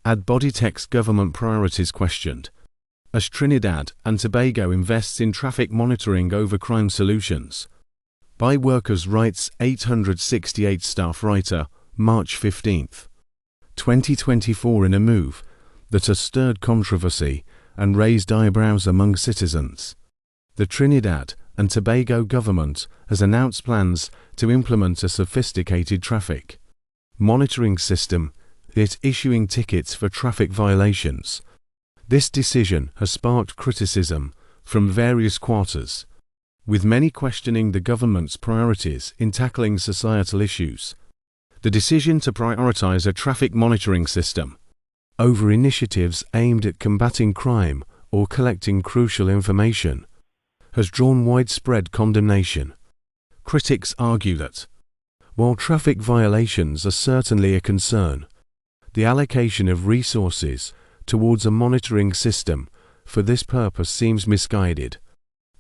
Ad Bodytech's government priorities questioned. As Trinidad and Tobago invests in traffic monitoring over crime solutions. By Workers' Rights 868 staff writer, March 15, 2024, in a move that has stirred controversy and raised eyebrows among citizens. The Trinidad and Tobago government has announced plans to implement a sophisticated traffic monitoring system, yet issuing tickets for traffic violations. This decision has sparked criticism from various quarters, with many questioning the government's priorities in tackling societal issues. The decision to prioritize a traffic monitoring system over initiatives aimed at combating crime or collecting crucial information has drawn widespread condemnation. Critics argue that, while traffic violations are certainly a concern, the allocation of resources towards a monitoring system for this purpose seems misguided,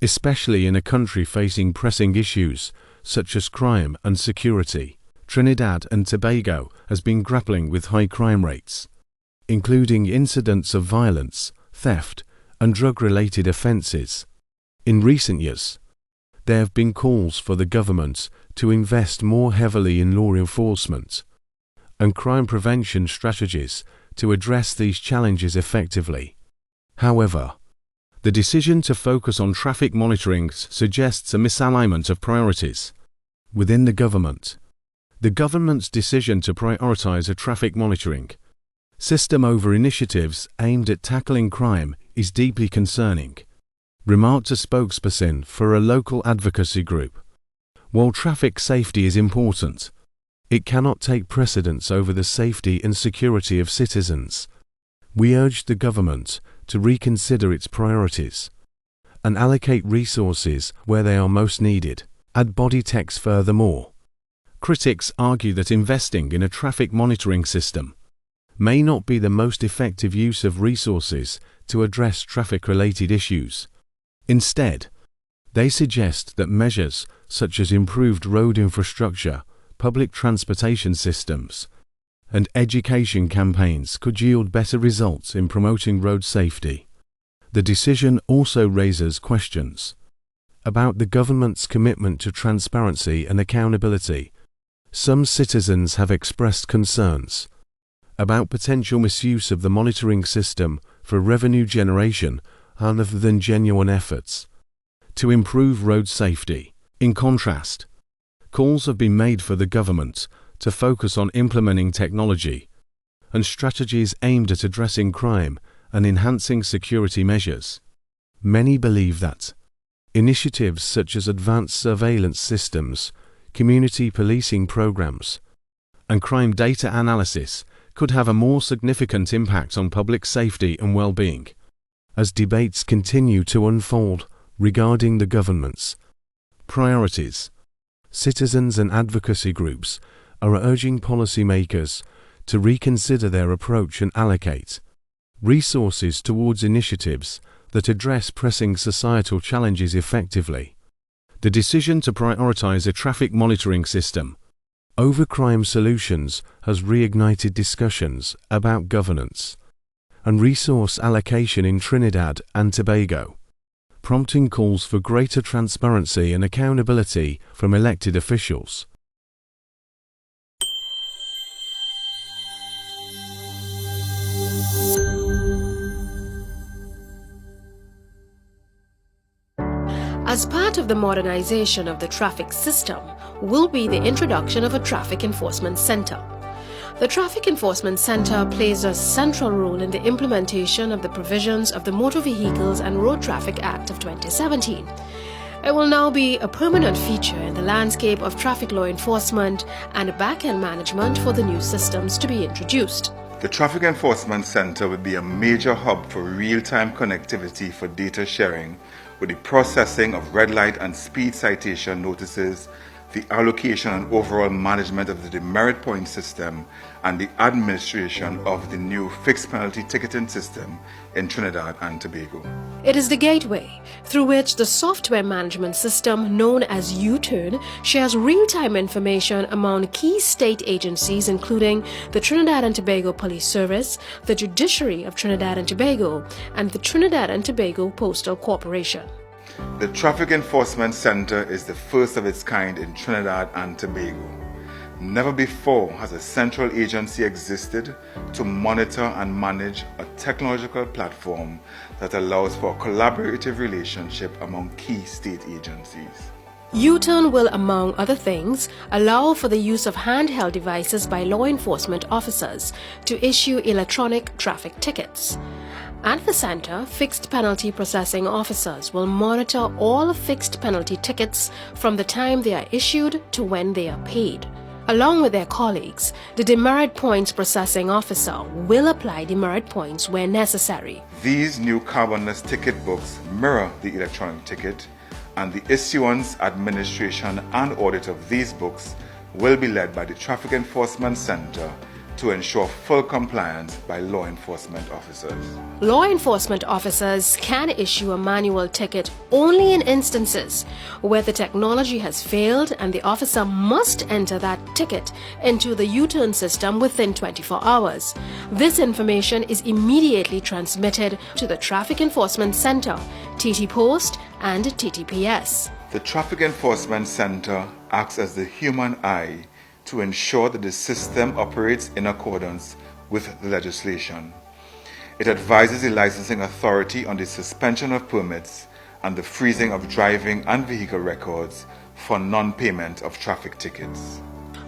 especially in a country facing pressing issues such as crime and security. Trinidad and Tobago has been grappling with high crime rates, including incidents of violence, theft, and drug-related offences. In recent years, there have been calls for the government to invest more heavily in law enforcement and crime prevention strategies to address these challenges effectively. However, the decision to focus on traffic monitoring suggests a misalignment of priorities within the government. The government's decision to prioritize a traffic monitoring system over initiatives aimed at tackling crime is deeply concerning, remarked a spokesperson for a local advocacy group. While traffic safety is important, it cannot take precedence over the safety and security of citizens. We urge the government to reconsider its priorities and allocate resources where they are most needed. Ad Bodytech. Furthermore, critics argue that investing in a traffic monitoring system may not be the most effective use of resources to address traffic-related issues. Instead, they suggest that measures such as improved road infrastructure, public transportation systems, and education campaigns could yield better results in promoting road safety. The decision also raises questions about the government's commitment to transparency and accountability. Some citizens have expressed concerns about potential misuse of the monitoring system for revenue generation other than genuine efforts to improve road safety. In contrast, calls have been made for the government to focus on implementing technology and strategies aimed at addressing crime and enhancing security measures. Many believe that initiatives such as advanced surveillance systems, community policing programs, and crime data analysis could have a more significant impact on public safety and well-being. As debates continue to unfold regarding the government's priorities, citizens and advocacy groups are urging policymakers to reconsider their approach and allocate resources towards initiatives that address pressing societal challenges effectively. The decision to prioritize a traffic monitoring system over crime solutions has reignited discussions about governance and resource allocation in Trinidad and Tobago, prompting calls for greater transparency and accountability from elected officials. As part of the modernization of the traffic system will be the introduction of a traffic enforcement center. The Traffic Enforcement Center plays a central role in the implementation of the provisions of the Motor Vehicles and Road Traffic Act of 2017. It will now be a permanent feature in the landscape of traffic law enforcement and back-end management for the new systems to be introduced. The Traffic Enforcement Center will be a major hub for real-time connectivity for data sharing with the processing of red light and speed citation notices the allocation and overall management of the demerit point system, and the administration of the new fixed penalty ticketing system in Trinidad and Tobago. It is the gateway through which the software management system known as U-Turn shares real-time information among key state agencies including the Trinidad and Tobago Police Service, the Judiciary of Trinidad and Tobago, and the Trinidad and Tobago Postal Corporation. The Traffic Enforcement Center is the first of its kind in Trinidad and Tobago. Never before has a central agency existed to monitor and manage a technological platform that allows for a collaborative relationship among key state agencies. U-Turn will, among other things, allow for the use of handheld devices by law enforcement officers to issue electronic traffic tickets. At the center, fixed penalty processing officers will monitor all fixed penalty tickets from the time they are issued to when they are paid. Along with their colleagues, the demerit points processing officer will apply demerit points where necessary. These new carbonless ticket books mirror the electronic ticket, and the issuance, administration and audit of these books will be led by the Traffic Enforcement Center to ensure full compliance by law enforcement officers. Law enforcement officers can issue a manual ticket only in instances where the technology has failed and the officer must enter that ticket into the U-Turn system within 24 hours. This information is immediately transmitted to the Traffic Enforcement Center, TT Post and TTPS. The Traffic Enforcement Center acts as the human eye to ensure that the system operates in accordance with the legislation. It advises the licensing authority on the suspension of permits and the freezing of driving and vehicle records for non-payment of traffic tickets.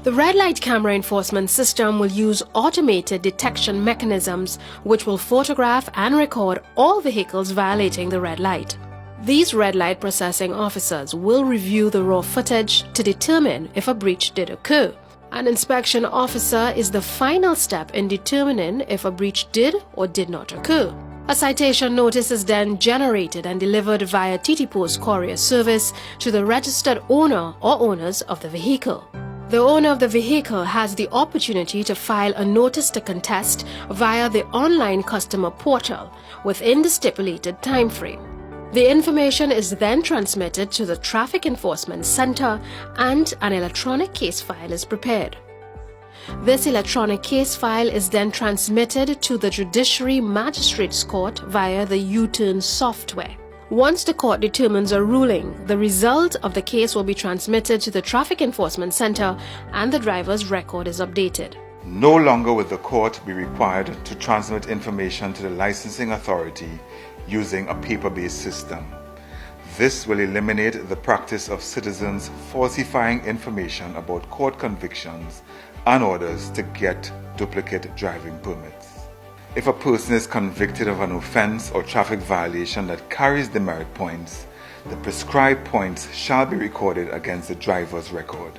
The red light camera enforcement system will use automated detection mechanisms which will photograph and record all vehicles violating the red light. These red light processing officers will review the raw footage to determine if a breach did occur. An inspection officer is the final step in determining if a breach did or did not occur. A citation notice is then generated and delivered via TT Post courier service to the registered owner or owners of the vehicle. The owner of the vehicle has the opportunity to file a notice to contest via the online customer portal within the stipulated time frame. The information is then transmitted to the Traffic Enforcement Center and an electronic case file is prepared. This electronic case file is then transmitted to the Judiciary Magistrates Court via the U-Turn software. Once the court determines a ruling, the result of the case will be transmitted to the Traffic Enforcement Center and the driver's record is updated. No longer will the court be required to transmit information to the licensing authority using a paper-based system. This will eliminate the practice of citizens falsifying information about court convictions and orders to get duplicate driving permits. If a person is convicted of an offense or traffic violation that carries demerit points, the prescribed points shall be recorded against the driver's record.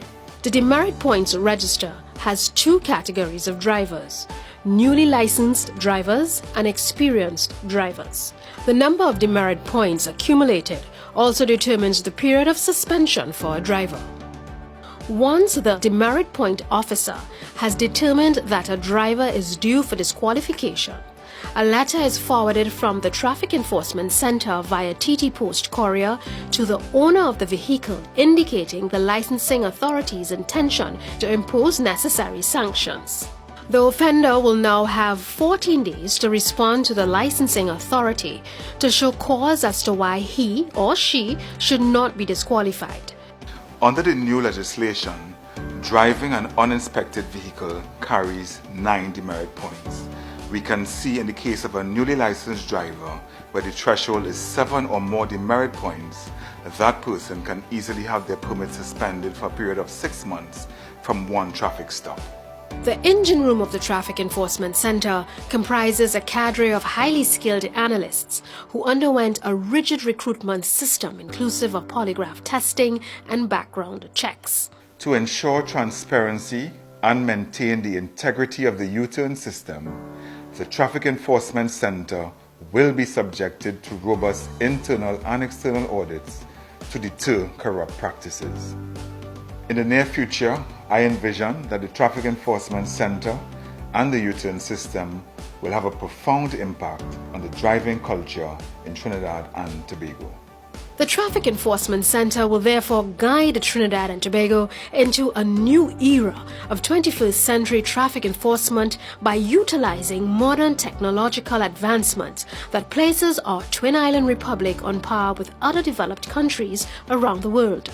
The demerit points register has two categories of drivers: newly licensed drivers and experienced drivers. The number of demerit points accumulated also determines the period of suspension for a driver. Once the demerit point officer has determined that a driver is due for disqualification, a letter is forwarded from the Traffic Enforcement Center via TT Post courier to the owner of the vehicle indicating the licensing authority's intention to impose necessary sanctions. The offender will now have 14 days to respond to the licensing authority to show cause as to why he or she should not be disqualified. Under the new legislation, driving an uninspected vehicle carries 9 demerit points. We can see in the case of a newly licensed driver where the threshold is 7 or more demerit points, that person can easily have their permit suspended for a period of 6 months from one traffic stop. The engine room of the Traffic Enforcement Center comprises a cadre of highly skilled analysts who underwent a rigid recruitment system inclusive of polygraph testing and background checks. To ensure transparency and maintain the integrity of the U-Turn system, the Traffic Enforcement Center will be subjected to robust internal and external audits to deter corrupt practices. In the near future, I envision that the Traffic Enforcement Center and the U-turn system will have a profound impact on the driving culture in Trinidad and Tobago. The Traffic Enforcement Center will therefore guide Trinidad and Tobago into a new era of 21st century traffic enforcement by utilizing modern technological advancements that places our Twin Island Republic on par with other developed countries around the world.